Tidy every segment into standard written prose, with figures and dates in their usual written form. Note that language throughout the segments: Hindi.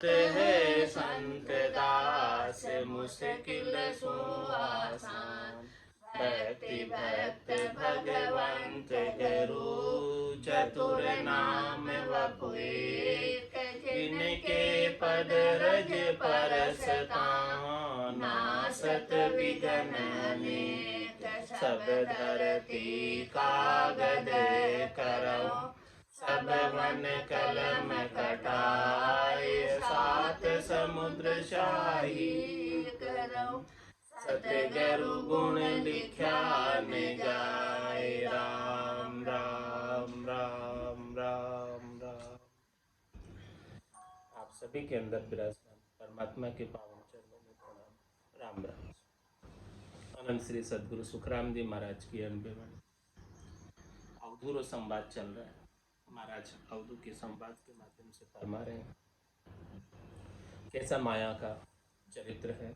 है संत दास मुश्किल सो आसान। भक्ति भक्त भगवंत गुरु चतुर नाम वपुए। जिनके पद रज परसता नासत विघ्न अनेक। सब धरती कागद करौ सब वन कलम कटाए। सात समुद्र शाही करौ सतगुरु गुण लिख्या न जाए। राम राम राम राम राम। आप सभी के अंदर विराजमान परमात्मा के पावन चरणों में प्रणाम। राम राम। अनंत श्री सदगुरु सुखराम जी महाराज की अनबे वाणी। अवधूत संवाद चल रहा है। महाराज अवधू के संवाद के माध्यम से फरमा रहे हैं कैसा माया का चरित्र है।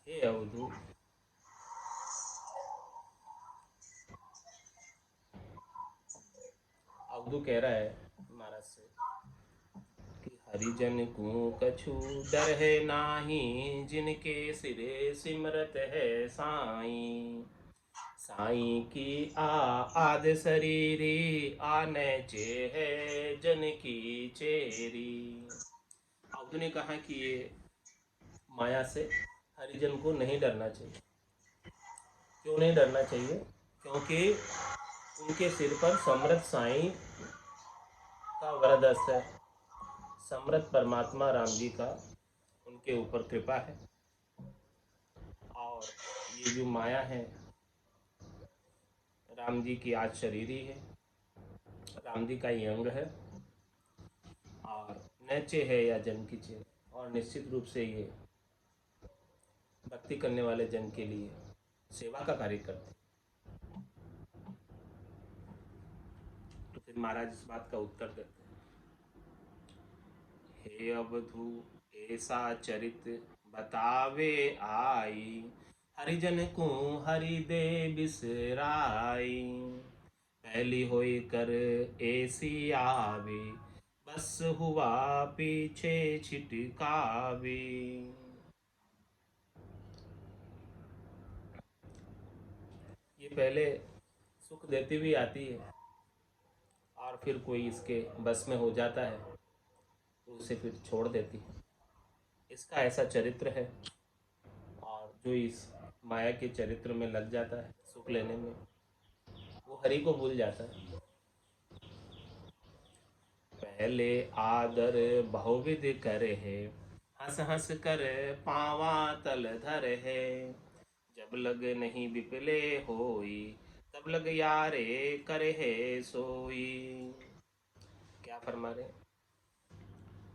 हे अवधू, अवधू कह रहा है महाराज से कि हरिजन को कछु डर है नाही। जिनके सिरे सिमरत है साईं। साईं की आद शरीरी आने चे है जन की चेरी। अवधू ने कहा कि ये माया से हरिजन को नहीं डरना चाहिए। क्यों नहीं डरना चाहिए? क्योंकि उनके सिर पर समृद्ध साईं का वरदस्त है। समृद्ध परमात्मा राम जी का उनके ऊपर कृपा है। और ये जो माया है राम जी की आज शरीरी है, राम जी का ये अंग है और नैचे है या जन की चे। और निश्चित रूप से ये भक्ति करने वाले जन के लिए सेवा का कार्य करते। तो फिर महाराज इस बात का उत्तर देते हैं, हे अवधू ऐसा चरित बतावे आई। हरिजन को हरि दे बिसराई। पहली होई कर ऐसी आवे बस हुआ पीछे छिटकावे। ये पहले सुख देती हुई आती है और फिर कोई इसके बस में हो जाता है तो उसे फिर छोड़ देती है। इसका ऐसा चरित्र है। और जो इस माया के चरित्र में लग जाता है सुख लेने में, वो हरि को भूल जाता है। पहले आदर बहुविध करे है। हंस हंस कर पावा तल धर है। जब लग नहीं विपले होई तब लग यारे करे है सोई। क्या फरमा रहे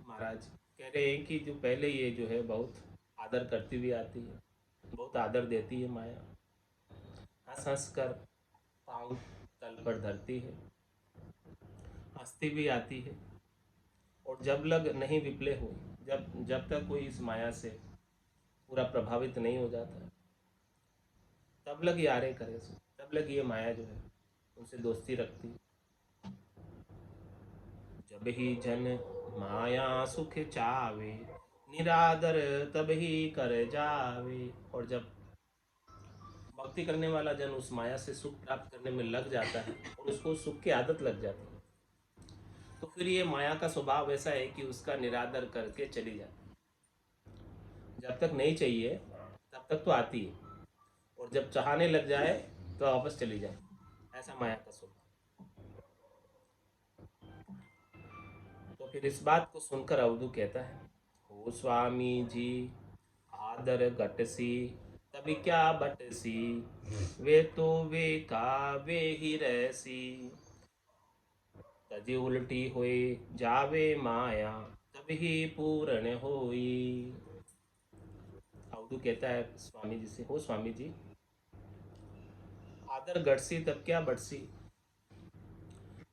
महाराज? कह रहे हैं कि जो पहले ये जो है बहुत आदर करती हुई आती है, बहुत आदर देती है माया। हंस हंस कर पाँव तल पर धरती है, हंसती भी आती है। और जब लग नहीं विपले हो, जब जब तक कोई इस माया से पूरा प्रभावित नहीं हो जाता तब लग यारे करे सो। तब लग ये माया जो है उनसे दोस्ती रखती। जब ही जन माया सुख चावे निरादर तब ही कर जावे। और जब भक्ति करने वाला जन उस माया से सुख प्राप्त करने में लग जाता है और उसको सुख की आदत लग जाती है, तो फिर ये माया का स्वभाव ऐसा है कि उसका निरादर करके चली जाती है। जब तक नहीं चाहिए तब तक तो आती है और जब चाहने लग जाए तो वापस चली जाए। ऐसा माया का स्वभाव। तो फिर इस बात को सुनकर अवधू कहता है, हो स्वामी जी आदर घटसी तभी क्या बटसी। वे तो वे का वे ही रहसी। तजी उल्टी हुई जावे माया तभी पूर्ण होई। अवधू कहता है स्वामी जी से, हो स्वामी जी आदर घटसी तब क्या बटसी।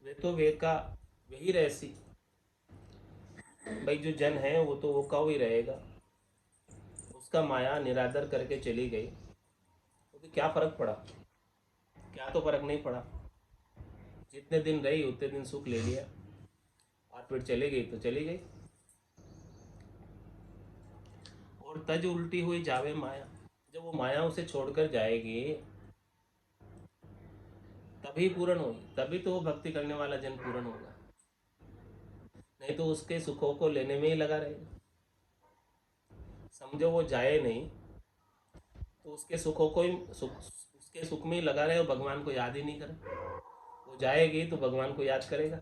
वे तो वे का वही रहसी। भाई जो जन है वो तो वो का ही रहेगा। उसका माया निरादर करके चली गई तो क्या फर्क पड़ा? क्या तो फर्क नहीं पड़ा। जितने दिन रही उतने दिन सुख ले लिया। पीठ चली गई तो चली गई। और तज उल्टी हुई जावे माया, जब वो माया उसे छोड़कर जाएगी तभी पूर्ण होगी, तभी तो वो भक्ति करने वाला जन पूर्ण होगा, नहीं तो उसके सुखों को लेने में ही लगा रहेगा। समझो वो जाए नहीं तो उसके सुखों को ही उसके सुख में ही लगा रहे और भगवान को याद ही नहीं करे। वो जाएगी तो भगवान को याद करेगा।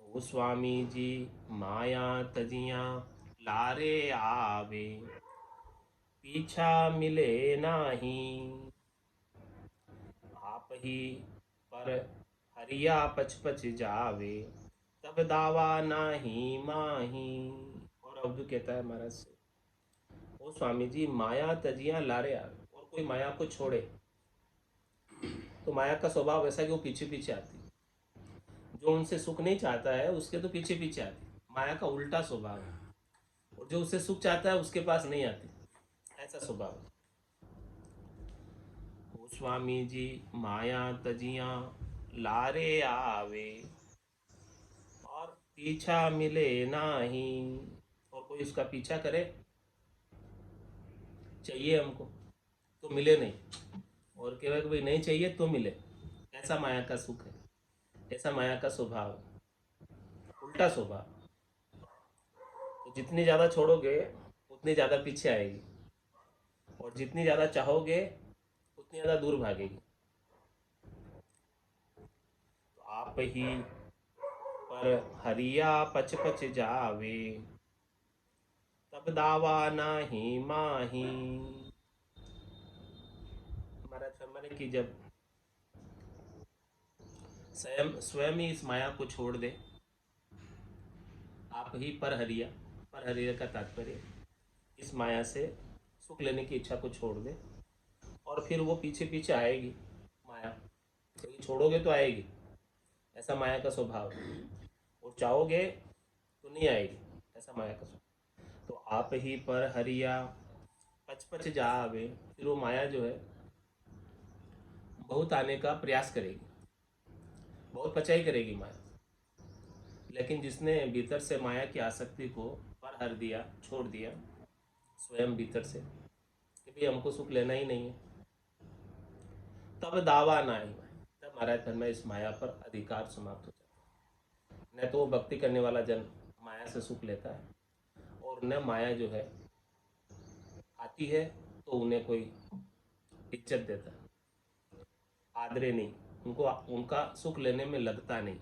ओ स्वामी जी माया तजिया लारे आवे, पीछा मिले नाही, आप ही पर हरिया पच पच जावे, तब दावा नाही माही। और अवधू कहता है महाराज से, ओ स्वामी जी माया तजिया लारे आवे, और कोई माया को छोड़े तो माया का स्वभाव ऐसा कि वो पीछे पीछे आती है। जो उनसे सुख नहीं चाहता है उसके तो पीछे पीछे आती है, माया का उल्टा स्वभाव है। और जो उससे सुख चाहता है उसके पास नहीं आती, ऐसा स्वभाव है। ओ स्वामी जी माया तजिया लारे आवे, और पीछा मिले नाही, और कोई उसका पीछा करे, चाहिए हमको तो मिले नहीं, और केवल कोई नहीं चाहिए तो मिले, ऐसा माया का सुख है, ऐसा माया का स्वभाव है, उल्टा स्वभाव। तो जितनी ज़्यादा छोड़ोगे उतनी ज़्यादा पीछे आएगी, और जितनी ज़्यादा चाहोगे उतनी ज़्यादा दूर भागेगी। तो आप ही पर हरिया पच पच जावे, तब दावा नाही माही। महाराज फरमाने की जब स्वयं स्वयं ही इस माया को छोड़ दे, आप ही पर हरिया, पर हरिया का तात्पर्य इस माया से सुख लेने की इच्छा को छोड़ दे, और फिर वो पीछे पीछे आएगी माया, क्योंकि छोड़ोगे तो आएगी, ऐसा माया का स्वभाव है। और चाहोगे तो नहीं आएगी, ऐसा माया का स्वभाव। तो आप ही पर हरिया पच पच जावे, फिर वो माया जो है बहुत आने का प्रयास करेगी, बहुत पचाई करेगी माया। लेकिन जिसने भीतर से माया की आसक्ति को पर हर दिया, छोड़ दिया स्वयं भीतर से कि भाई हमको सुख लेना ही नहीं है, तब दावा ना ही, तब महाराज फिर में इस माया पर अधिकार समाप्त हो जाता है। न तो वो भक्ति करने वाला जन माया से सुख लेता है, और न माया जो है आती है तो उन्हें कोई इज्जत देता है, आदरे नहीं, उनको उनका सुख लेने में लगता नहीं।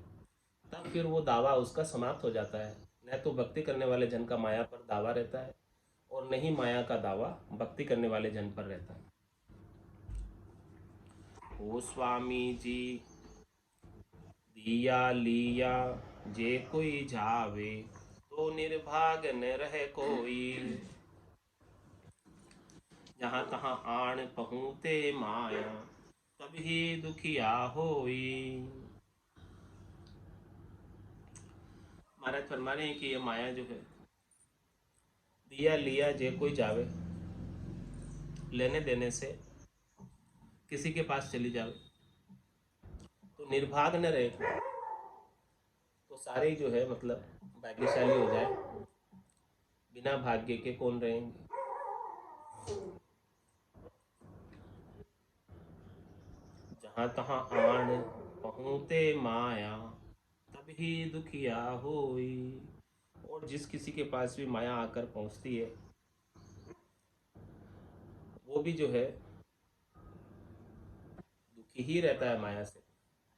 तब फिर वो दावा उसका समाप्त हो जाता है। न तो भक्ति करने वाले जन का माया पर दावा रहता है, और न ही माया का दावा भक्ति करने वाले जन पर रहता है। ओ स्वामी जी दिया लिया जे कोई जावे, तो निर्भाग न रहे कोई, जहाँ तहाँ आण पहुँते माया, तभी दुखिया होई। महाराज फरमाने हैं कि ये माया जो है, दिया लिया जे कोई जावे, लेने देने से किसी के पास चली जावे तो निर्भाग न रहे, तो सारे जो है मतलब भाग्यशाली हो जाए, बिना भाग्य के कौन रहेंगे। जहाँ तहाँ आण पहुँते माया, तभी दुखिया होई। और जिस किसी के पास भी माया आकर पहुँचती है वो भी जो है दुखी ही रहता है माया से।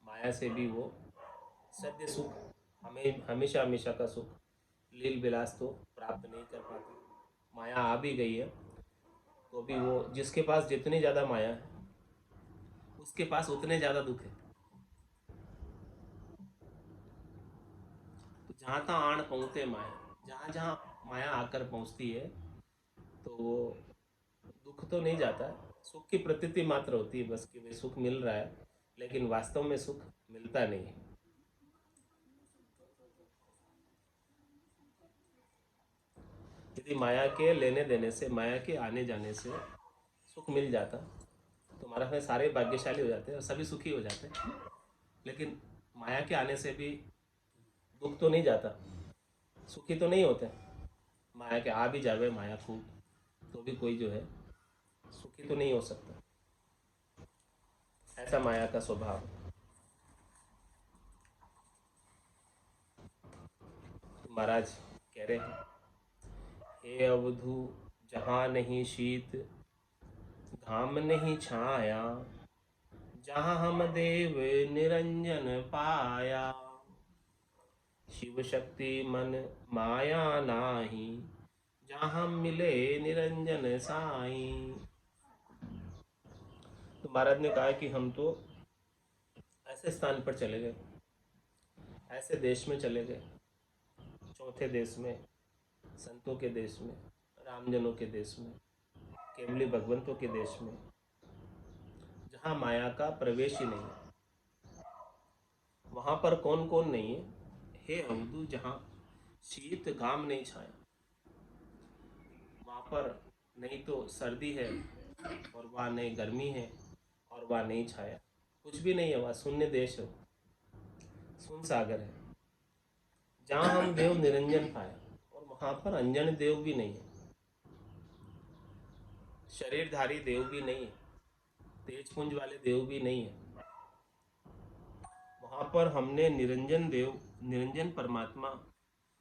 माया से भी वो सद्य सुख, हमें हमेशा हमेशा का सुख, लील विलास तो प्राप्त नहीं कर पाते। माया आ भी गई है तो भी वो, जिसके पास जितनी ज़्यादा माया है उसके पास उतने ज़्यादा दुख है। तो जहाँ तहाँ आण पहुँचते माया, जहाँ जहाँ माया आकर पहुँचती है तो वो दुख तो नहीं जाता, सुख की प्रतीति मात्र होती है बस, कि भाई सुख मिल रहा है, लेकिन वास्तव में सुख मिलता नहीं है। यदि माया के लेने देने से, माया के आने जाने से सुख मिल जाता तुम्हारा में सारे भाग्यशाली हो जाते हैं और सभी सुखी हो जाते हैं, लेकिन माया के आने से भी दुख तो नहीं जाता, सुखी तो नहीं होते। माया के आ भी जावे माया खूब, तो भी कोई जो है सुखी तो नहीं हो सकता। ऐसा माया का स्वभाव। तो महाराज कह रहे हैं, हे अवधू जहाँ नहीं शीत घाम नहीं छाया, जहाँ हम देव निरंजन पाया, शिव शक्ति मन माया नाही, जहाँ मिले निरंजन साई। तो महाराज ने कहा कि हम तो ऐसे स्थान पर चले गए, ऐसे देश में चले गए, चौथे देश में, संतों के देश में, रामजनों के देश में, केवली भगवंतों के देश में, जहाँ माया का प्रवेश ही नहीं है। वहाँ पर कौन कौन नहीं है? हे अवधू जहाँ शीत घाम नहीं छाया, वहाँ पर नहीं तो सर्दी है और वहाँ नहीं गर्मी है और वहाँ नहीं छाया, कुछ भी नहीं है, वहाँ शून्य देश है, सुन सागर है, जहाँ हम देव निरंजन पाया। और वहाँ पर अंजन देव भी नहीं है, शरीरधारी देव भी नहीं है, तेज पुंज वाले देव भी नहीं है। वहाँ पर हमने निरंजन देव, निरंजन परमात्मा,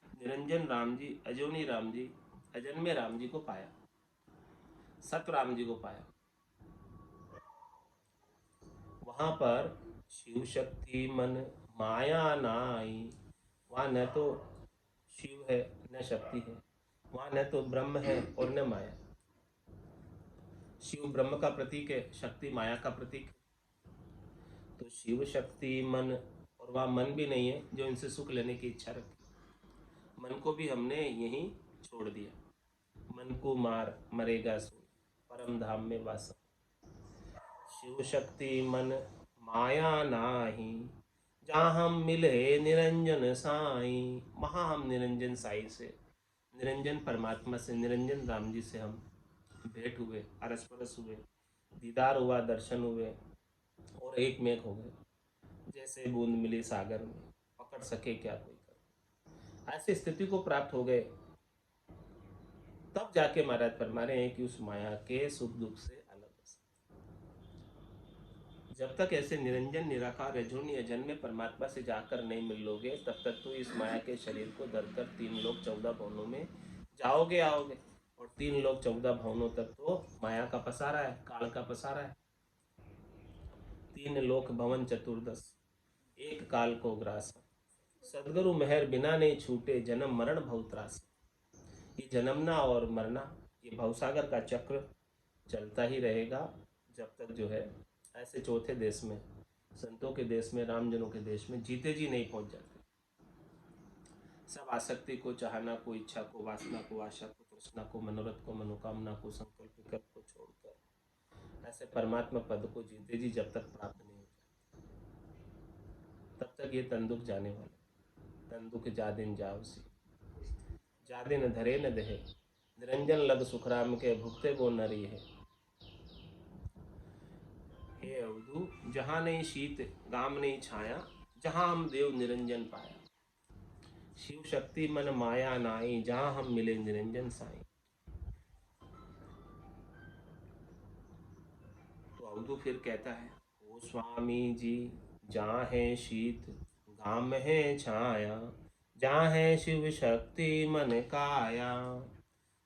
निरंजन राम जी, अजोनी राम जी, अजन्मे राम जी को पाया, सत राम जी को पाया। वहाँ पर शिव शक्ति मन माया नाई, वहाँ न तो शिव है न शक्ति है, वहाँ न तो ब्रह्म है और न माया। शिव ब्रह्म का प्रतीक है, शक्ति माया का प्रतीक है। तो शिव शक्ति मन, और वहाँ मन भी नहीं है जो इनसे सुख लेने की इच्छा रखे। मन को भी हमने यहीं छोड़ दिया, मन को मार मरेगा सो परम धाम में वास। शिव शक्ति मन माया नाही, जहाँ हम मिले निरंजन साई, वहाँ हम निरंजन साई से, निरंजन परमात्मा से, निरंजन राम जी से हम भेंट हुए, अरस परस हुए, दीदार हुआ, दर्शन हुए और एक मेघ हो गए, जैसे बूंद मिली सागर में, पकड़ सके क्या कोई कर। ऐसी स्थिति को प्राप्त हो गए। तब जाके महाराज फरमा रहे हैं कि उस माया के सुख दुख से अलग हो सकते। जब तक ऐसे निरंजन निराकार रजोनी अजन्मे परमात्मा से जाकर नहीं मिल लोगे, तब तक तो इस माया के शरीर को धर कर 3 लोक 14 भवनों में जाओगे आओगे। और 3 लोक 14 भवनों तक तो माया का पसारा है, काल का पसारा है। 3 लोक भवन चतुर्दश, एक काल को ग्रास, सदगुरु मेहर बिना नहीं छूटे, जन्म मरण भवत्रास। ये जन्मना और मरना, ये भवसागर का चक्र चलता ही रहेगा जब तक जो है ऐसे चौथे देश में, संतों के देश में, रामजनों के देश में जीते जी नहीं पहुंच जाते। सब आसक्ति को, चाहना को, इच्छा को, वासना को, आशा को, तृष्णा को, मनोरथ को, मनोकामना को, संकल्प विकल्प को छोड़कर ऐसे परमात्मा पद को जीते जी जब तक प्राप्त नहीं हो जाते, तब तक ये तंदुक जाने वाले। तंदुक जा दिन जावसी, जा दिन धरे न दहे, निरंजन लग सुखराम के, भुगते वो नरी है। हे अवधू जहाँ नहीं शीत गाम नहीं छाया, जहाँ हम देव निरंजन पाया, शिव शक्ति मन माया नाई, जहाँ हम मिले निरंजन साई। तो अवधू फिर कहता है, ओ स्वामी जी जहाँ है शीत गाम है छाया, जहाँ है शिव शक्ति मन काया,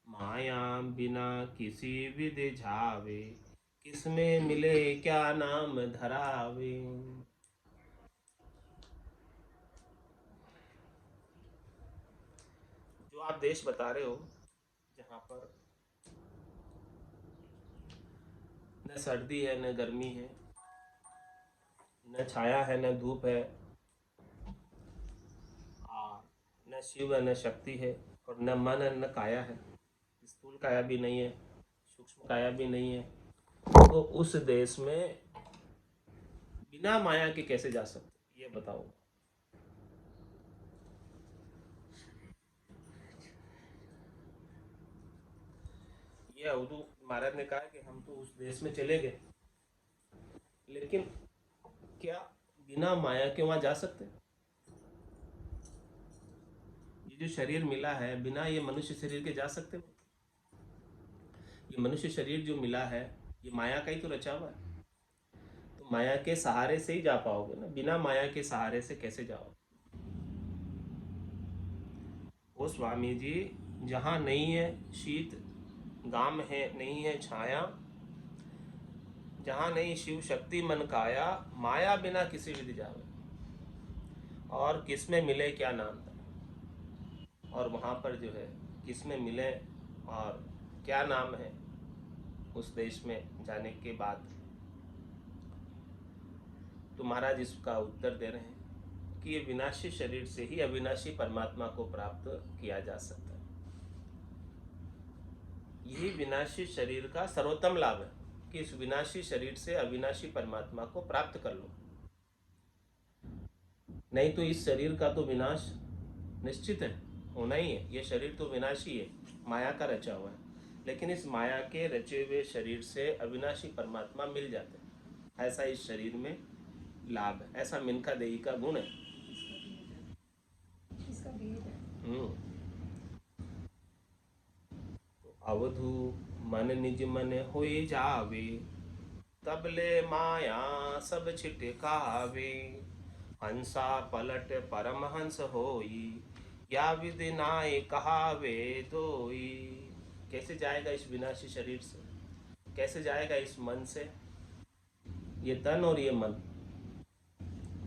माया बिना किसी विधि झावे, किसमें मिले क्या नाम धरावे। जो आप देश बता रहे हो, जहाँ पर न सर्दी है न गर्मी है, न छाया है न धूप है, और न शिव है न शक्ति है, और न मन है न काया है, स्थूल काया भी नहीं है, सूक्ष्म काया भी नहीं है, तो उस देश में बिना माया के कैसे जा सकते, ये बताओ। ये अवधू महाराज ने कहा कि हम तो उस देश में चले गए लेकिन क्या बिना माया के वहां जा सकते हैं? ये जो शरीर मिला है, बिना ये मनुष्य शरीर के जा सकते हैं? ये मनुष्य शरीर जो मिला है, ये माया का ही तो रचा हुआ है। तो माया के सहारे से ही जा पाओगे ना, बिना माया के सहारे से कैसे जाओ? ओ स्वामी जी, जहाँ नहीं है शीत, गाम है नहीं है छाया, जहाँ नहीं शिव शक्ति मन काया, माया बिना किसी विधि जावे, और किसमें मिले क्या नाम था। और वहाँ पर जो है किसमें मिले और क्या नाम है उस देश में जाने के बाद। तो महाराज इसका उत्तर दे रहे हैं कि ये विनाशी शरीर से ही अविनाशी परमात्मा को प्राप्त किया जा सकता है। यही विनाशी शरीर का सर्वोत्तम लाभ है कि इस विनाशी शरीर से अविनाशी परमात्मा को प्राप्त कर लो। नहीं तो इस शरीर का तो विनाश निश्चित है, होना ही है। ये शरीर तो विनाशी है, माया का रचा हुआ है, लेकिन इस माया के रचे हुए शरीर से अविनाशी परमात्मा मिल जाते हैं। ऐसा इस शरीर में लाभ है, ऐसा मिनका देही का गुण है। इसका भेद है। तो अवधु मन निज मन होए जावे, तबले माया सब छिटकावे, हंसा पलट परमहंस होई, या विधि नाय कहावे दोई। कैसे जाएगा इस विनाशी शरीर से? कैसे जाएगा इस मन से? ये तन और ये मन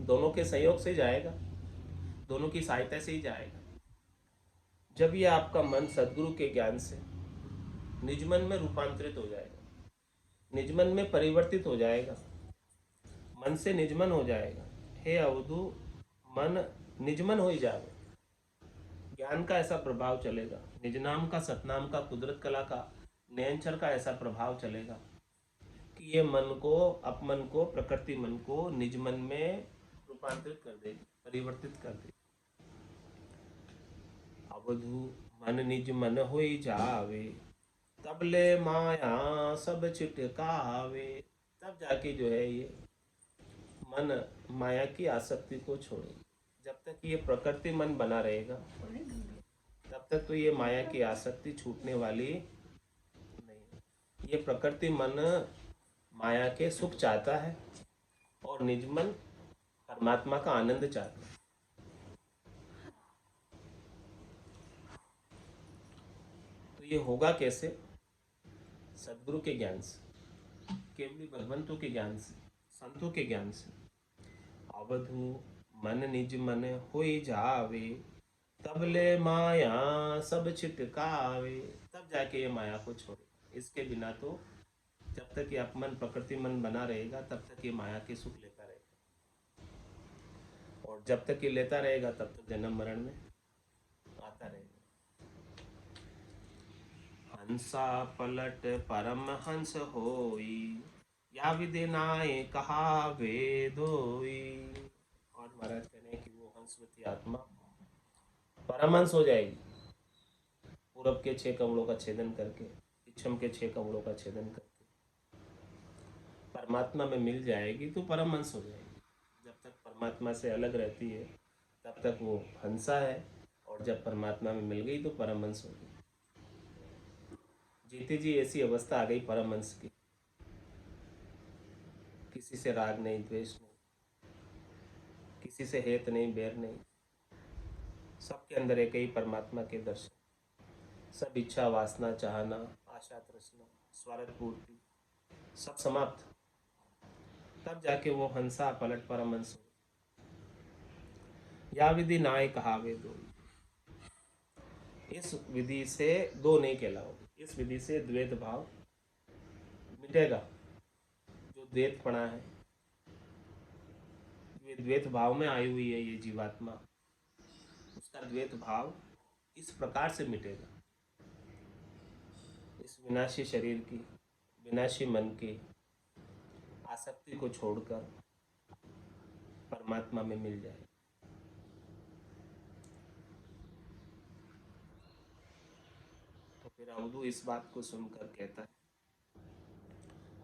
दोनों के सहयोग से जाएगा, दोनों की सहायता से ही जाएगा। जब ये आपका मन सदगुरु के ज्ञान से निजमन में रूपांतरित हो जाएगा, निजमन में परिवर्तित हो जाएगा, मन से निजमन हो जाएगा। हे अवधु, मन निजमन हो ही जाएगा, ज्ञान का ऐसा प्रभाव चलेगा, निजनाम का, सतनाम का, कुदरत कला का, नयनचर का ऐसा प्रभाव चलेगा कि ये मन को, अपमन को, प्रकृति मन को निज मन में रूपांतरित कर देगी, परिवर्तित कर देगी। अवधु मन निज मन होई जावे, तबले माया सब छिटकावे। तब जाके जो है ये मन माया की आसक्ति को छोड़ेगी। जब तक ये प्रकृति मन बना रहेगा तब तक तो ये माया की आसक्ति छूटने वाली नहीं। ये प्रकृति मन माया के सुख चाहता है और निजमन परमात्मा का आनंद चाहता है। तो ये होगा कैसे? सदगुरु के ज्ञान से, केवली भगवंतों के ज्ञान से, संतों के ज्ञान से। अवधु मन निज मन होई जावे, तबले माया सब छिटकावे। तब जाके ये माया को छोड़े। इसके बिना तो जब तक ये अपमन प्रकृति मन बना रहेगा तब तक ये माया के सुख लेता रहेगा, और जब तक ये लेता रहेगा तब तक जन्म मरण में आता रहेगा। हंसा पलट परम हंस होई, या विधि नाय कहावे दोई। और महाराज कहने हैं कि वो हंसवती आत्मा परमहंस हो जाएगी, पूरब के 6 कमलों का छेदन करके, इच्छम के 6 कमलों का छेदन करके परमात्मा में मिल जाएगी तो परमहंस हो जाएगी। जब तक परमात्मा से अलग रहती है तब तक वो हंसा है, और जब परमात्मा में मिल गई तो परमहंस हो गई। जीते जी ऐसी अवस्था आ गई परमहंस की, किसी से राग नहीं, द्वेष नहीं, किसी से हेत नहीं, बैर नहीं, सबके अंदर एक ही परमात्मा के दर्शन, सब इच्छा वासना चाहना, आशा तृष्णा, स्वार्थ पूर्ति सब समाप्त। तब जाके वो हंसा पलट परमहंस हो। या विधि नाय कहावे दो, इस विधि से दो नहीं कहलाओगे। इस विधि से द्वैत भाव मिटेगा। जो द्वैत पड़ा है, ये द्वैत भाव में आई हुई है ये जीवात्मा, उसका द्वैत भाव इस प्रकार से मिटेगा। इस विनाशी शरीर की, विनाशी मन की आसक्ति को छोड़कर परमात्मा में मिल जाए। तो फिर अवधू इस बात को सुनकर कहता है,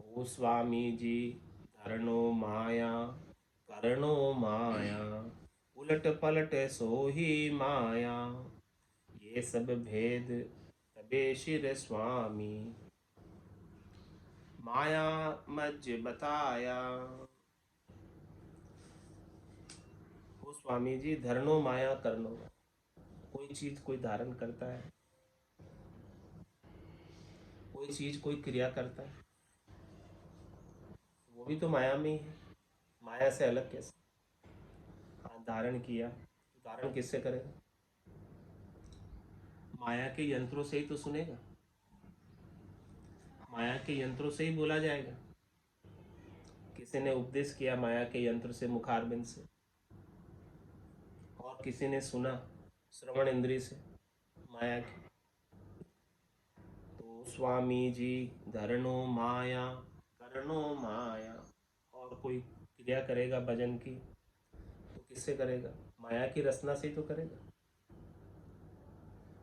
ओ स्वामी जी, करणो माया करणो माया, उलट पलट सो ही माया। ये सब भेद तबे शिर स्वामी, माया मज बताया। ओ स्वामी जी, धरनो माया करनो, कोई चीज कोई धारण करता है, कोई चीज कोई क्रिया करता है, वो भी तो माया में ही है। माया से अलग कैसे? हाँ, धारण किया तो धारण किससे करेगा? माया के यंत्रों से ही तो सुनेगा, माया के यंत्रों से ही बोला जाएगा। किसी ने उपदेश किया माया के यंत्र से, मुखारबिंद से, और किसी ने सुना श्रवण इंद्रिय से माया की। तो स्वामी जी, धरणो माया करणो माया, और कोई क्रिया करेगा भजन की तो किससे करेगा? माया की रचना से ही तो करेगा।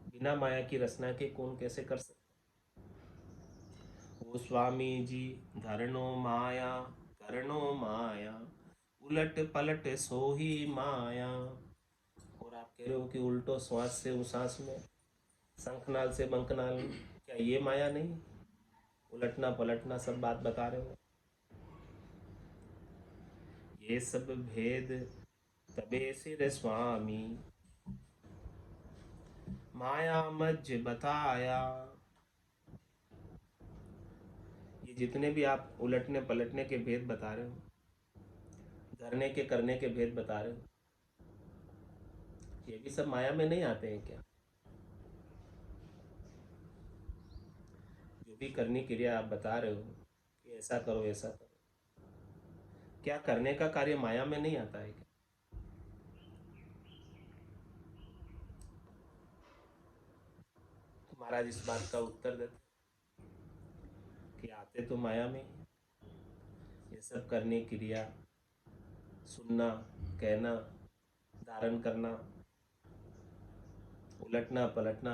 बिना माया की रचना के कौन कैसे कर सकता? ओ स्वामी जी, धरणो माया करणो माया, उलट पलट सो ही माया। और आप कह रहे हो कि उल्टो श्वास से उसास में, शंखनाल से बंकनाल में, क्या ये माया नहीं? उलटना पलटना सब बात बता रहे हो। ये सब भेद तबे सिर स्वामी, माया मज बताया। ये जितने भी आप उलटने पलटने के भेद बता रहे हो, धरने के करने के भेद बता रहे हो, ये भी सब माया में नहीं आते हैं क्या? जो भी करनी क्रिया आप बता रहे हो कि ऐसा करो ऐसा करो, क्या करने का कार्य माया में नहीं आता है क्या? तो महाराज इस बात का उत्तर देते कि आते तो माया में ही। ये सब करने क्रिया, सुनना, कहना, धारण करना, उलटना पलटना,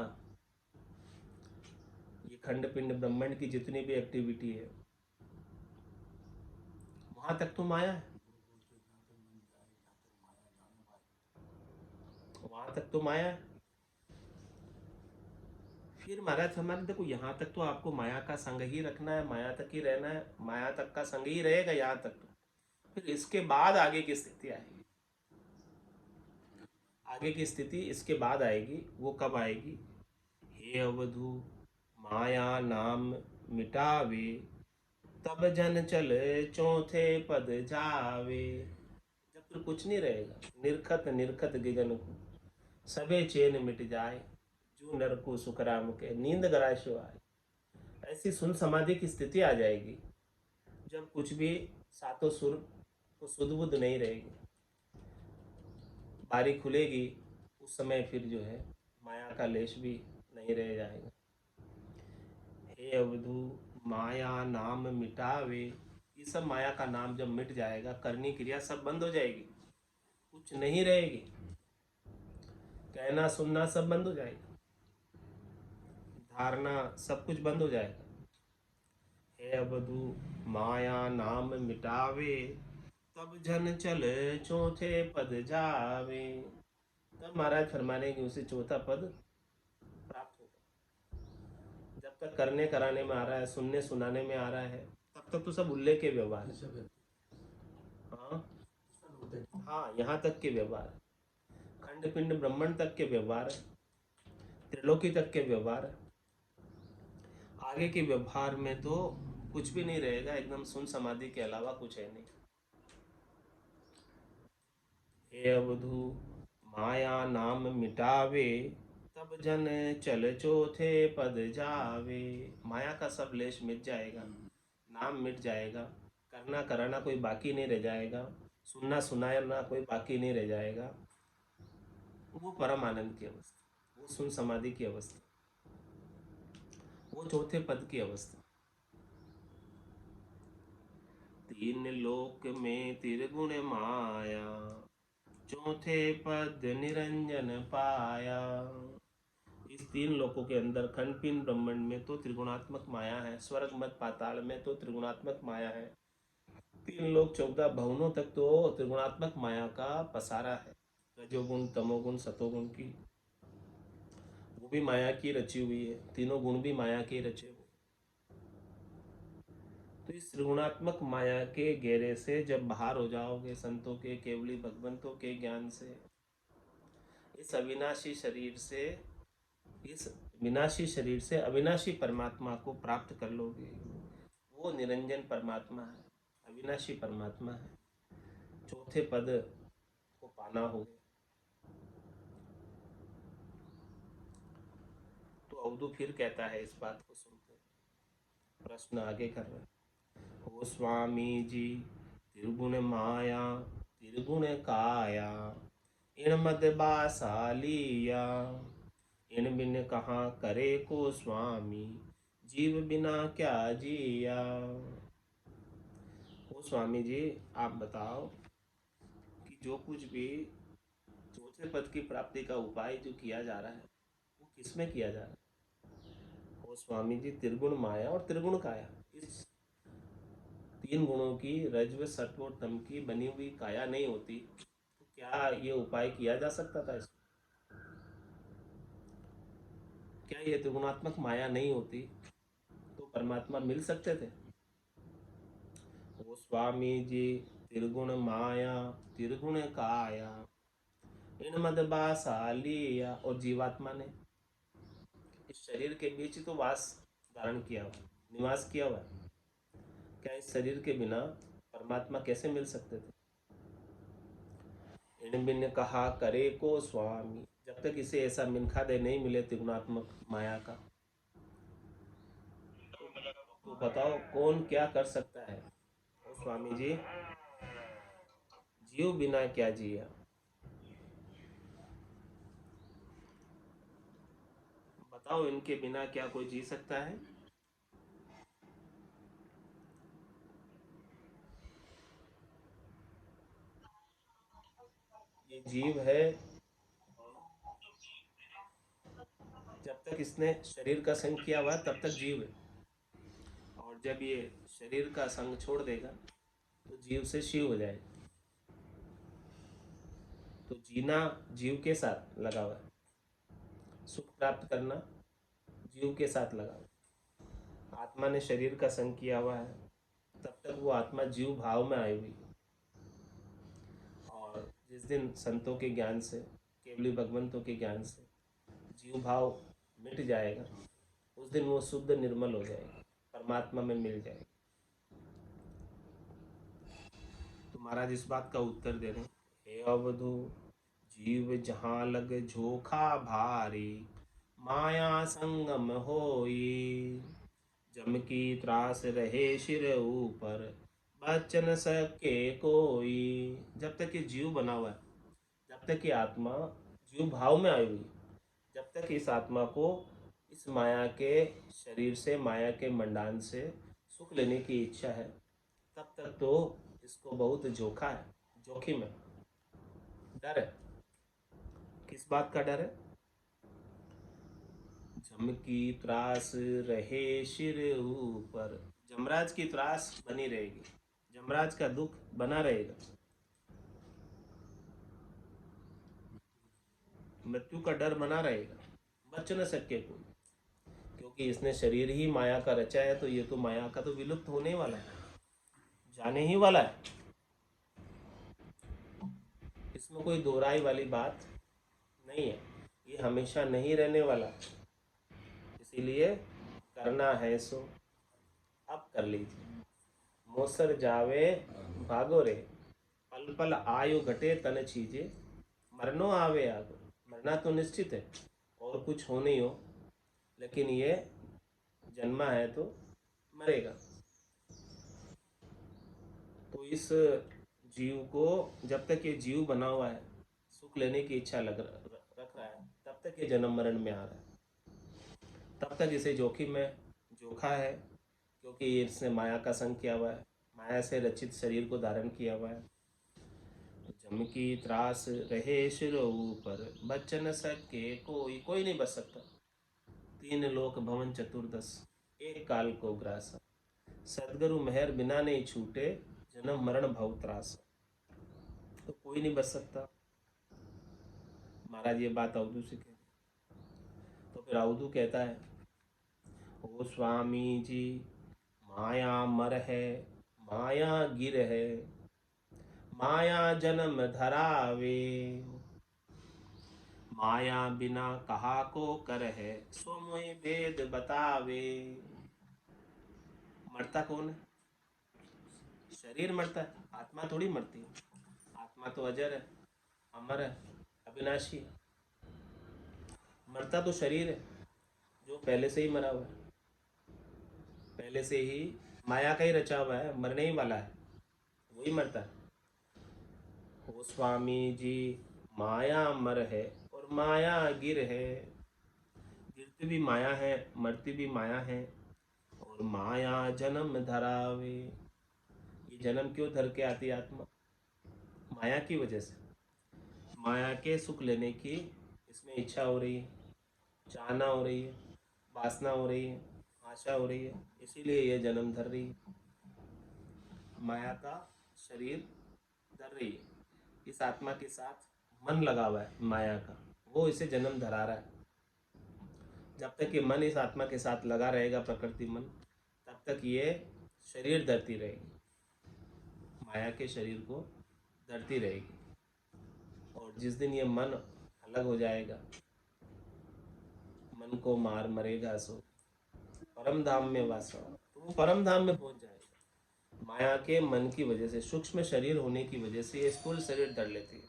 ये खंड पिंड ब्रह्मांड की जितनी भी एक्टिविटी है, वहां तक तो माया है, वहां तक तो माया है। फिर महाराज हमारे देखो, यहाँ तक तो आपको माया का संग ही रखना है, माया तक ही रहना है, माया तक का संग ही रहेगा यहाँ तक तो। फिर इसके बाद आगे की स्थिति आएगी, आगे की स्थिति इसके बाद आएगी। वो कब आएगी? हे अवधू, माया नाम मिटावे, तब जन चले चौथे पद जावे। जब फिर कुछ नहीं रहेगा, निरखत निरखत गिगन को, सबे चैन मिट जाए, जो नर को सुखराम के नींद गराशो आए। ऐसी सुन समाधि की स्थिति आ जाएगी जब कुछ भी सातों सुर को सुध बुध नहीं रहेगी, बारी खुलेगी, उस समय फिर जो है माया का लेश भी नहीं रह जाएगा। हे अवधू, माया नाम मिटावे, ये सब माया का नाम जब मिट जाएगा, करनी क्रिया सब बंद हो जाएगी, कुछ नहीं रहेगी, कहना सुनना सब बंद हो जाएगा, धारणा सब कुछ बंद हो जाएगा। हे अवधू, माया नाम मिटावे, तब जन चल चौथे पद जावे। तब महाराज फरमाने की उसे चौथा पद प्राप्त होगा। जब तक करने कराने में आ रहा है, सुनने सुनाने में आ रहा है, तब तक तो सब उल्ले के व्यवहार है। हाँ हाँ, यहाँ तक के व्यवहार, खंड पिंड ब्रह्मण तक के व्यवहार, त्रिलोकी तक के व्यवहार, आगे के व्यवहार में तो कुछ भी नहीं रहेगा, एकदम सुन समाधि के अलावा कुछ है नहीं। हे अवधू, माया नाम मिटावे, तब जन चल चौथे पद जावे। माया का सब लेश मिट जाएगा, नाम मिट जाएगा, करना कराना कोई बाकी नहीं रह जाएगा, सुनना सुनाना कोई बाकी नहीं रह जाएगा। वो परम आनंद की अवस्था, वो सुन समाधि की अवस्था, वो चौथे पद की अवस्था। तीन लोक में त्रिगुण माया, चौथे पद निरंजन पाया। इस तीन लोकों के अंदर खंड पिंड ब्रह्मांड में तो त्रिगुणात्मक माया है, स्वर्ग मत पाताल में तो त्रिगुणात्मक माया है, तीन लोक 14 भवनों तक तो त्रिगुणात्मक माया का पसारा है। रजोगुण, तमोगुण, सतोगुण की, वो भी माया की रची हुई है। तीनों गुण भी माया के रचे हुए। तो इस त्रिगुणात्मक माया के घेरे से जब बाहर हो जाओगे संतों के, केवली भगवंतों के ज्ञान से, इस अविनाशी शरीर से, इस विनाशी शरीर से अविनाशी परमात्मा को प्राप्त कर लोगे। वो निरंजन परमात्मा है, अविनाशी परमात्मा है। चौथे पद को पाना होगा। तो अवधू फिर कहता है इस बात को सुनकर, प्रश्न आगे कर रहे हैं। ओ स्वामी जी, त्रिगुण माया त्रिगुण काया, इण मद बासा लिया, इन बिन कहाँ करे को स्वामी, जीव बिना क्या जिया। ओ स्वामी जी, आप बताओ कि जो कुछ भी चौथे पद की प्राप्ति का उपाय जो किया जा रहा है, वो किसमें किया जा रहा है? ओ स्वामी जी, त्रिगुण माया और त्रिगुण काया, इस तीन गुणों की, रजव सत्व और तम की बनी हुई काया नहीं होती तो क्या ये उपाय किया जा सकता था इसमें? क्या ये त्रिगुणात्मक माया नहीं होती तो परमात्मा मिल सकते थे? ओ स्वामी जी, त्रिगुण माया त्रिगुण काया, इन मद बासा लिया, और जीवात्मा ने इस शरीर के बीच ही तो वास धारण किया हुआ, निवास किया हुआ है। क्या इस शरीर के बिना परमात्मा कैसे मिल सकते थे? इन बिन कहा करे को स्वामी, जब तक इसे ऐसा मिनखा दे नहीं मिले त्रिगुणात्मक माया का, तो बताओ कौन क्या कर सकता है? ओ स्वामी जी, जीव बिना क्या जिया। बताओ इनके बिना क्या कोई जी सकता है? ये जीव है, जब तक इसने शरीर का संग किया हुआ तब तक जीव है, और जब ये शरीर का संग छोड़ देगा तो जीव से शिव हो जाएगा। तो जीना जीव के साथ लगा हुआ है, सुख प्राप्त करना जीव के साथ लगा हुआ है। आत्मा ने शरीर का संग किया हुआ है, तब तक वो आत्मा जीव भाव में आई हुई है। और जिस दिन संतों के ज्ञान से, केवली भगवंतों के ज्ञान से जीव भाव मिट जाएगा, उस दिन वो शुद्ध निर्मल हो जाएगी, परमात्मा में मिल जाएगी। तो महाराज इस बात का उत्तर दे रहे हैं, हे अवधू, जीव जहाँ लग झोखा भारी, माया संगम होई, जम की त्रास रहे सिर ऊपर, बचन सके कोई। जब तक ये जीव बना हुआ है, जब तक ये आत्मा जीव भाव में आई हुई, जब तक इस आत्मा को इस माया के शरीर से, माया के मंडान से सुख लेने की इच्छा है, तब तक तो इसको बहुत जोखा है, जोखिम है, डर है। किस बात का डर है? जम की त्रास रहे सिर ऊपर, जमराज की त्रास बनी रहेगी, जमराज का दुख बना रहेगा, मृत्यु का डर बना रहेगा, बच न सके कोई, क्योंकि इसने शरीर ही माया का रचा है, तो ये तो माया का तो विलुप्त होने वाला है, जाने ही वाला है। इसमें कोई दोहराई वाली बात नहीं है, ये हमेशा नहीं रहने वाला। इसीलिए करना है सो अब कर लीजिए, मोसर जावे भागो रे, पल पल आयु घटे तन छीजे, मरनो आवे आगो। मरना तो निश्चित है, और कुछ हो नहीं हो, लेकिन ये जन्मा है तो मरेगा। तो इस जीव को, जब तक ये जीव बना हुआ है, सुख लेने की इच्छा रख रहा है, तब तक ये जन्म मरण में आ रहा है, तब तक इसे जोखिम में जोखा है, क्योंकि इसने माया का संग किया हुआ है, माया से रचित शरीर को धारण किया हुआ है। तो जम की त्रास रहे सिर ऊपर, बच न सके कोई, कोई नहीं बच सकता। तीन लोक भवन चतुर्दश, एक काल को ग्रासा, सदगुरु मेहर बिना नहीं छूटे, जन्म मरण भव त्रास, तो कोई नहीं बच सकता। महाराज ये बात अवधू से कह, तो फिर अवधू कहता है, ओ स्वामी जी, माया मर है, माया गिर है, माया जन्म धरावे, माया बिना कहा को कर है, सो मोहि भेद बतावे। मरता कौन है? शरीर मरता है, आत्मा थोड़ी मरती है। आत्मा तो अजर है, अमर है, अविनाशी है। मरता तो शरीर है, जो पहले से ही मरा हुआ है, पहले से ही माया का ही रचा हुआ है, मरने ही वाला है, वही मरता है। ओ स्वामी जी, माया मर है और माया गिर है, गिरती भी माया है, मरती भी माया है। और माया जन्म धरावे, ये जन्म क्यों धर के आती है आत्मा? माया की वजह से। माया के सुख लेने की इसमें इच्छा हो रही है, चाहना हो रही है, वासना हो रही है, आशा हो रही है, इसीलिए ये जन्म धर रही है, माया का शरीर धर रही है। इस आत्मा के साथ मन लगा हुआ है माया का, वो इसे जन्म धरा रहा है। जब तक ये मन इस आत्मा के साथ लगा रहेगा, प्रकृति मन, तब तक ये शरीर धरती रहेगी, माया के शरीर को धरती रहेगी। और जिस दिन ये मन अलग हो जाएगा, मन को मार मरेगा, सो परम धाम में वास हो, तो वो परम धाम में पहुंच जाएगा। माया के मन की वजह से, सूक्ष्म शरीर होने की वजह से ये स्थूल शरीर धर लेती है।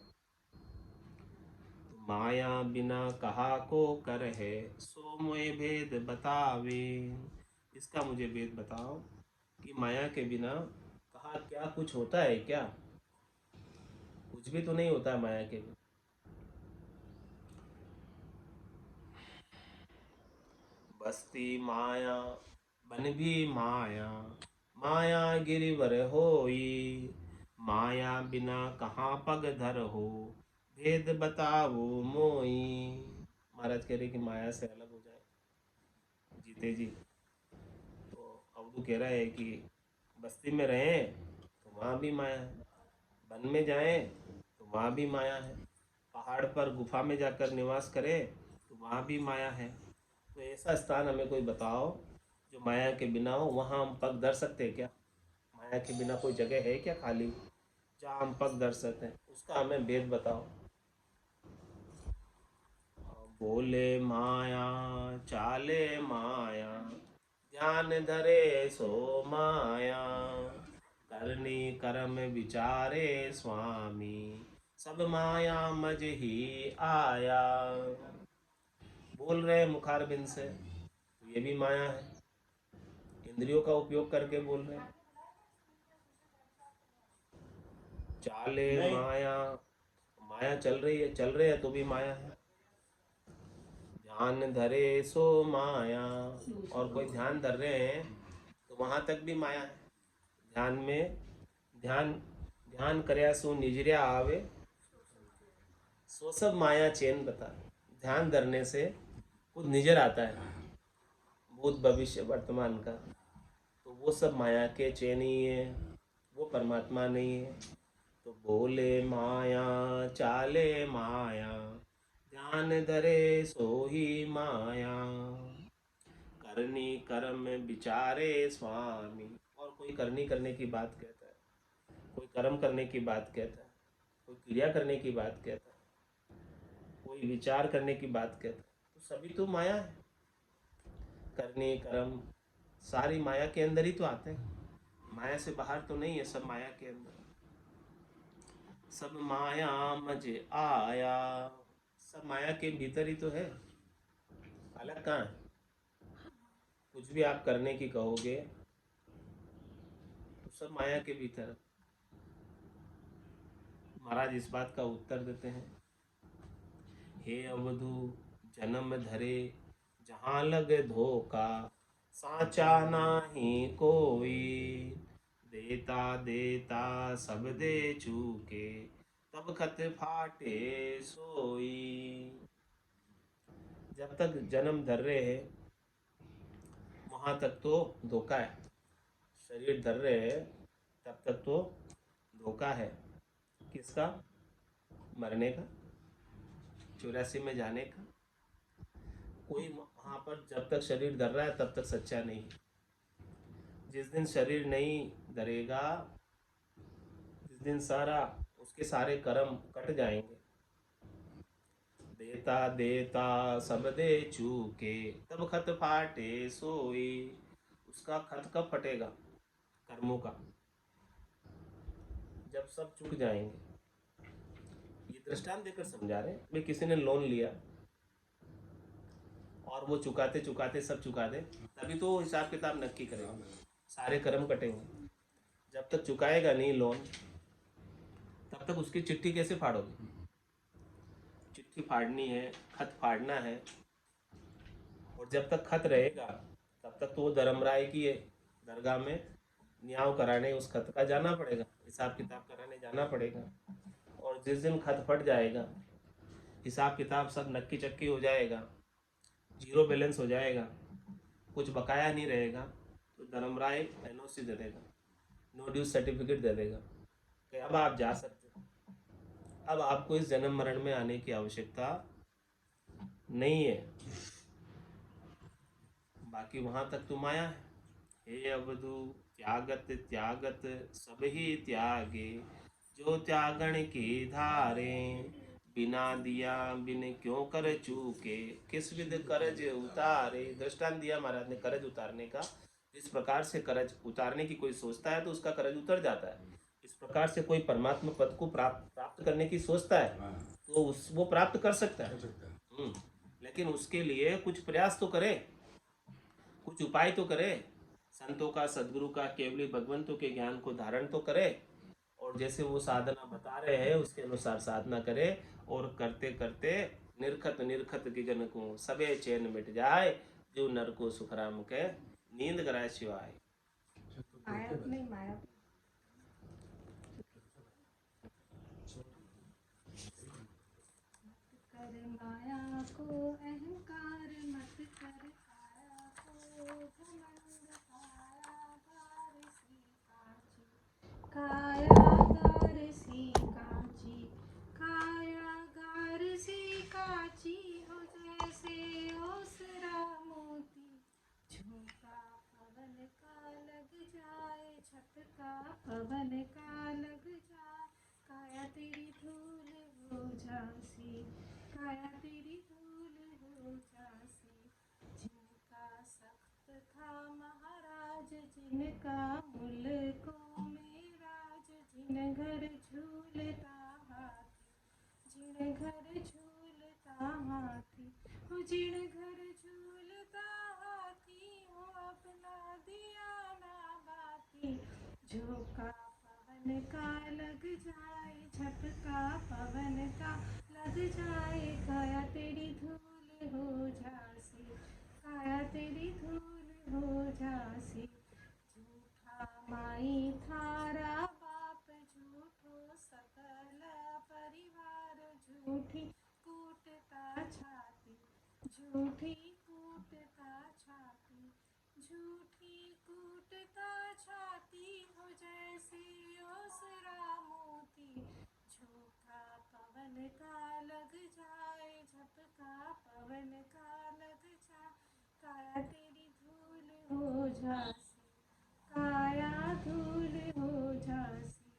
माया बिना कहा को कर है, सो मोए भेद बतावे। इसका मुझे भेद बताओ कि माया के बिना कहा क्या कुछ होता है क्या? कुछ भी तो नहीं होता है माया के बिना। बस्ती माया बन भी माया, माया गिरिवर होई, माया बिना कहाँ पग धर हो, भेद बताओ मोई। महाराज कह रहे कि माया से अलग हो जाए जीते जी। तो अवधू कह रहा है कि बस्ती में रहें तो वहाँ भी माया है, वन में जाएं तो वहाँ भी माया है, पहाड़ पर गुफा में जाकर निवास करें तो वहाँ भी माया है। तो ऐसा स्थान हमें कोई बताओ जो माया के बिना हो, वहाँ हम पग धर सकते हैं क्या? माया के बिना कोई जगह है क्या खाली जहाँ हम पग धर सकते हैं? उसका हमें भेद बताओ। बोले माया चाले माया, ध्यान धरे सो माया, करनी कर्म विचारे स्वामी, सब माया मज ही आया। बोल रहे हैं मुखारबिंद से, तो ये भी माया है, इंद्रियों का उपयोग करके बोल रहे हैं। चाले माया, माया चल रही है, चल रहे हैं तो भी माया है। ध्यान धरे सो माया, और कोई ध्यान धर रहे हैं तो वहां तक भी माया है। ध्यान में ध्यान ध्यान करया सो निजरिया आवे, सो सब माया चैन बता। ध्यान धरने से कुछ निजर आता है, भूत भविष्य वर्तमान का, तो वो सब माया के चैन ही है, वो परमात्मा नहीं है। तो बोले माया चाले माया, ध्यान धरे सो ही माया, करनी कर्म विचारे स्वामी। और कोई करनी करने की बात कहता है, कोई कर्म करने की बात कहता है, कोई क्रिया करने की बात कहता है, कोई विचार करने की बात कहता है, तो सभी तो माया है। करनी कर्म सारी माया के अंदर ही तो आते हैं, माया से बाहर तो नहीं है, सब माया के अंदर। सब माया मजे आया, सब माया के भीतर ही तो है, अलग कहाँ है? कुछ भी आप करने की कहोगे तो सब माया के भीतर। महाराज इस बात का उत्तर देते हैं, हे अवधू, जन्म धरे जहाँ लग धोखा, साचा नाही कोई, देता देता सब दे चूके, तब खत फाटे सोई। जब तक जन्म धर रहे हैं वहाँ तक तो धोखा है, शरीर धर रहे हैं तब तक तो धोखा है। किसका? मरने का, 84 में जाने का। कोई वहाँ पर जब तक शरीर धर रहा है तब तक सच्चा नहीं है। जिस दिन शरीर नहीं धरेगा, जिस दिन सारा उसके सारे कर्म कट जाएंगे, देता देता सब दे चूके तब खत फाटे सोई। उसका खत कब फटेगा? कर्मों का, जब सब चुक जाएंगे। ये दृष्टांत देकर समझा रहे हैं। भाई किसी ने लोन लिया और वो चुकाते चुकाते सब चुका दे, तभी तो वो हिसाब किताब नक्की करेगा, सारे कर्म कटेंगे। जब तक चुकाएगा नहीं लोन, तब तक उसकी चिट्ठी कैसे फाड़ोगे? चिट्ठी फाड़नी है, खत फाड़ना है। और जब तक खत रहेगा तब तक तो वो धर्मराय की दरगाह में न्याय कराने उस खत का जाना पड़ेगा, हिसाब किताब कराने जाना पड़ेगा। और जिस दिन खत फट जाएगा, हिसाब किताब सब नक्की चक्की हो जाएगा, जीरो बैलेंस हो जाएगा, कुछ बकाया नहीं रहेगा, तो धर्मराय एनओसी दे देगा, नो ड्यूज सर्टिफिकेट दे देगा कि अब आप जा सकते हो, अब आपको इस जन्म मरण में आने की आवश्यकता नहीं है। बाकी वहाँ तक तो माया है। हे अवधु त्यागत त्यागत सब ही त्यागे, जो त्यागण की धारे, बिना दिया बिन क्यों कर चूके, किस विध करज उतारे। दृष्टांत दिया महाराज ने कर्ज उतारने का। इस प्रकार से कर्ज उतारने की कोई सोचता है तो उसका कर्ज उतर जाता है। इस प्रकार से कोई परमात्मा पद को प्राप्त करने की सोचता है तो वो प्राप्त कर सकता है। लेकिन उसके लिए कुछ प्रयास तो करे, कुछ उपाय तो करे, संतों का, सदगुरु का, केवली भगवंतों के ज्ञान को धारण तो करे, और जैसे वो साधना बता रहे हैं उसके अनुसार साधना करे। और करते करते निर्खत निर्खत की जन को सबे चैन मिट जाए, जो नर को सुखराम के नींद कराए शिवाय। माया नहीं, माया कर माया को अहंकार मत कर, काया को घमंड, कायागार सी कांची, कायागार सी कांची हो जैसे ओसरा मोती, झोंका पवन का लग जाए, झटका पवन का लग जाए, काया तेरी धूल हो जासी, काया तेरी धूल हो जासी। जिनका सख्त था महाराज, जिनका मुल्कों में राज, जिन घर झूलता हाथी, जिन घर झूलता हाथी, हो जिन घर झूलता हाथी, हो अपना दिया ना बाती, झोंका पवन का लग जाए, झटका पवन का लग जाए, काया तेरी धूल हो जासी, काया तेरी धूल हो जासी। झूठा माई थारा बाप, झूठो सकल परिवार, झूठी कूटता छाती, झूठी कूटता छाती, झूठी कूटता छाती, हो जैसे ओसरा मोती, झोंका पवन का लग जाए, झटका पवन का लग जाए, काया तेरी धूल हो जासी, काया धूल हो जासी।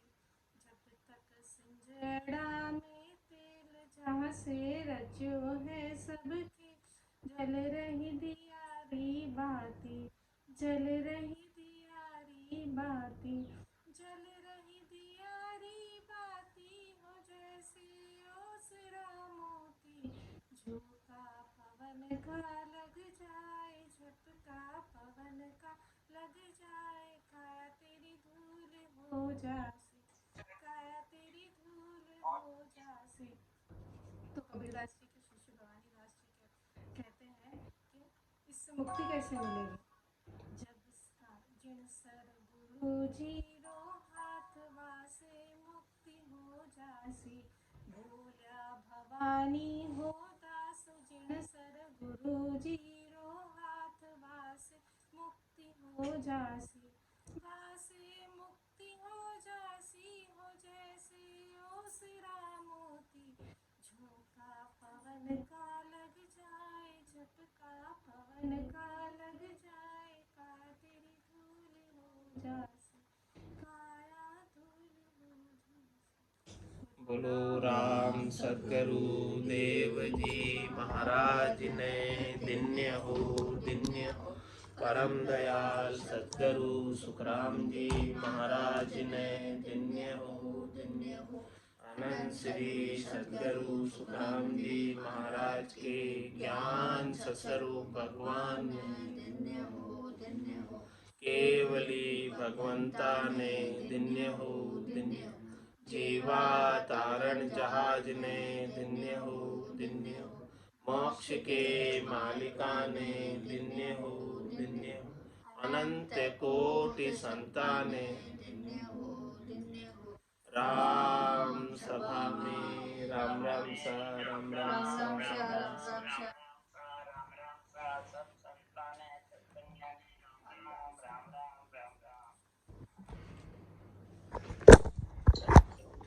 जब तक सिंजड़ा में तेल, जहाँ से रचो है सबके, जल रही दियारी बाती, जल रही दियारी बाती, जल रही दियारी बाती, हो जैसे ओसरा मोती, झोंका पवन का लग जाए, झटका पवन का लग जाए, काया तेरी धूल हो जासी, काया तेरी धूल हो जासी। तो कबीरदास जी के शिष्य भवानी दास जी कहते हैं कि इससे मुक्ति कैसे मिलेगी? जब जिन सर गुरु जी रो हाथ वासे, मुक्ति हो जासी, भोल्या भवानी हो दास, जिन सर गुरु जी रो हाथ वासे, मुक्ति हो जासी, वासे मुक्ति हो ओसरा मोती झोंका पवन का लग जाए झटका पवन का लग जाए का तेरी धूल हो जासी काया धूल हो जासी। बोलो राम सद्गुरु देव जी महाराज ने धन्य हो धन्य हो। परम दयाल सद्गुरु सुखराम जी महाराज ने धन्य हो धन्य हो। अनंत श्री सद्गुरु सुखराम जी महाराज के ज्ञान स्वरूप भगवान ने धन्य हो धन्य हो। केवली भगवंता ने धन्य हो धन्य हो। जीवा तारण जहाज ने धन्य हो धन्य हो। मोक्ष के मालिका ने धन्य हो धन्य हो। अनंत कोटि संताने धन्य हो धन्य हो। राम सभा में राम राम सा राम राम सा